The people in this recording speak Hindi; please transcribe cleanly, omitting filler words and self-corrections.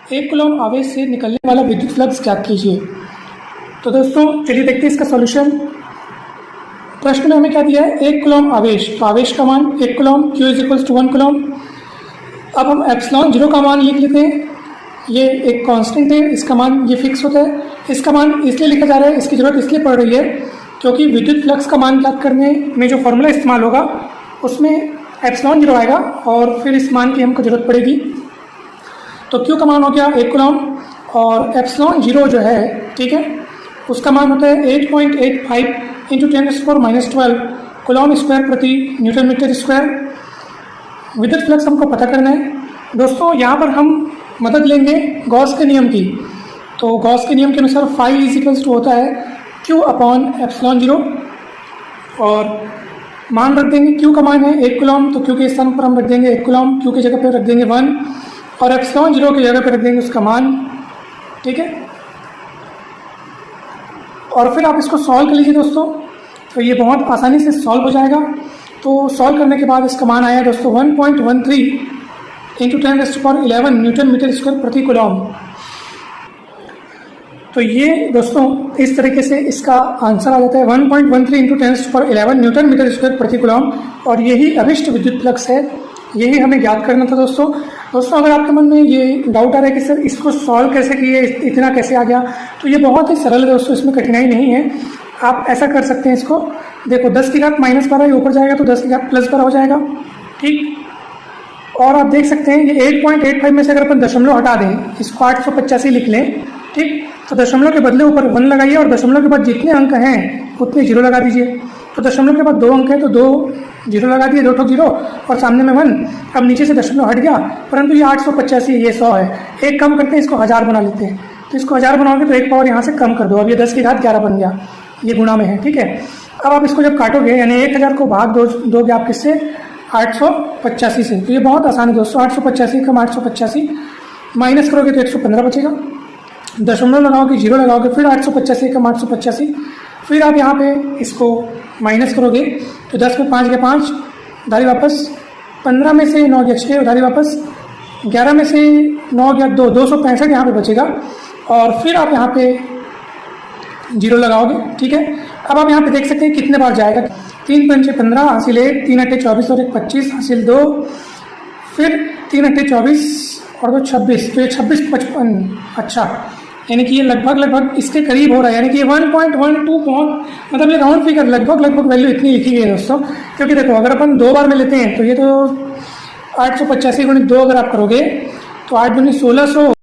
1 कूलम्ब आवेश से निकलने वाला विद्युत फ्लक्स ज्ञात कीजिए। तो दोस्तों चलिए देखते हैं इसका सॉल्यूशन। प्रश्न में हमें क्या दिया है, 1 कूलम्ब आवेश, तो आवेश का मान 1 कूलम्ब, Q = 1 कूलम्ब। अब हम एप्सिलॉन 0 का मान लिख लेते हैं। ये एक कांस्टेंट है, इसका मान ये फिक्स होता है। इसका मान इसलिए लिखा जा रहा है, इसकी ज़रूरत इसलिए पड़ रही है क्योंकि विद्युत फ्लक्स का मान ज्ञात करने में जो फॉर्मूला इस्तेमाल होगा उसमें एप्सिलॉन 0 आएगा और फिर इस मान की हमको ज़रूरत पड़ेगी। तो Q का मान हो गया 1 कूलम्ब और एप्सिलॉन 0 जो है, ठीक है, उसका मान होता है 8.85 × 10⁻⁻12 कूलम्ब स्क्वायर प्रति न्यूटन मीटर स्क्वायर। विद्युत फ्लक्स हमको पता करना है। दोस्तों यहाँ पर हम मदद लेंगे गॉस के नियम की। तो गॉस के नियम के अनुसार फाई = होता है Q/ε0 और मान रख देंगे। Q का मान है 1 कूलम्ब, तो Q के स्थान पर हम रख देंगे 1 कूलम्ब, Q की जगह पर रख देंगे 1 और ε0 की जगह पर रख देंगे उसका मान, ठीक है। और फिर आप इसको सॉल्व कर लीजिए दोस्तों, तो ये बहुत आसानी से सॉल्व हो जाएगा। तो सॉल्व करने के बाद इसका मान आया दोस्तों 1.13 × 10⁻11 न्यूटन मीटर स्क्वायर प्रति कूलम्ब। तो ये दोस्तों इस तरीके से इसका आंसर आ जाता है 1.13 × 10⁻11 न्यूटन मीटर स्क्वायर प्रति कूलम्ब। और यही अभिष्ट विद्युत फ्लक्स है, यही हमें ज्ञात करना था दोस्तों। अगर आपके मन में ये डाउट आ रहा है कि सर इसको सॉल्व कैसे किए, इतना कैसे आ गया, तो ये बहुत ही सरल है दोस्तों, इसमें कठिनाई नहीं है। आप ऐसा कर सकते हैं, इसको देखो 10 की घात -12 ऊपर जाएगा तो 10 की घात +12 हो जाएगा, ठीक। और आप देख सकते हैं ये 8.85 में से अगर अपन दशमलव हटा दें, इसको 885 लिख लें, ठीक, तो दशमलव के बदले ऊपर 1 लगाइए और दशमलव के बाद जितने अंक हैं उतने 0 लगा दीजिए। तो दशमलव के बाद 2 अंक हैं तो 2 0 लगा दिए, 2 0 और सामने में 1। अब नीचे से दशमलव हट गया, परंतु ये 885 ये 100 है। एक कम करते हैं, इसको 1000 बना लेते हैं। तो इसको 1000 बनाओगे तो एक पावर यहाँ से कम कर दो। अब ये 10 की घात 11 बन गया, ये गुणा में है, ठीक है। अब आप इसको जब काटोगे यानी 1000 को भाग दोगे आप किससे, 885 से। तो ये बहुत आसान है दोस्तों, 885 कम 885 माइनस करोगे तो 115 बचेगा। दशमलव लगाओगे, 0 लगाओगे, फिर 885 कम 885, फिर आप यहाँ पे इसको माइनस करोगे तो 10 में 5 गया 5, उधारी वापस, 15 में से 9 गया 6, उधारी वापस, 11 में से 9 गया 2, 265 यहाँ पे बचेगा। और फिर आप यहाँ पे 0 लगाओगे, ठीक है। अब आप यहाँ पे देख सकते हैं कितने बार जाएगा, 3 × 5 = 15, हासिल 1, 3 × 8 = 24 और 1 25, हासिल 2, फिर 3 × 8 = 24 और 2 26, तो ये 26 55, अच्छा, यानी कि ये लगभग इसके करीब हो रहा है, यानी कि ये 1.12 मतलब ये राउंड फिगर लगभग वैल्यू इतनी लिखी गई है दोस्तों। क्योंकि देखो अगर अपन 2 बार में लेते हैं तो ये तो 885 × 2 अगर आप करोगे तो 8 × 1600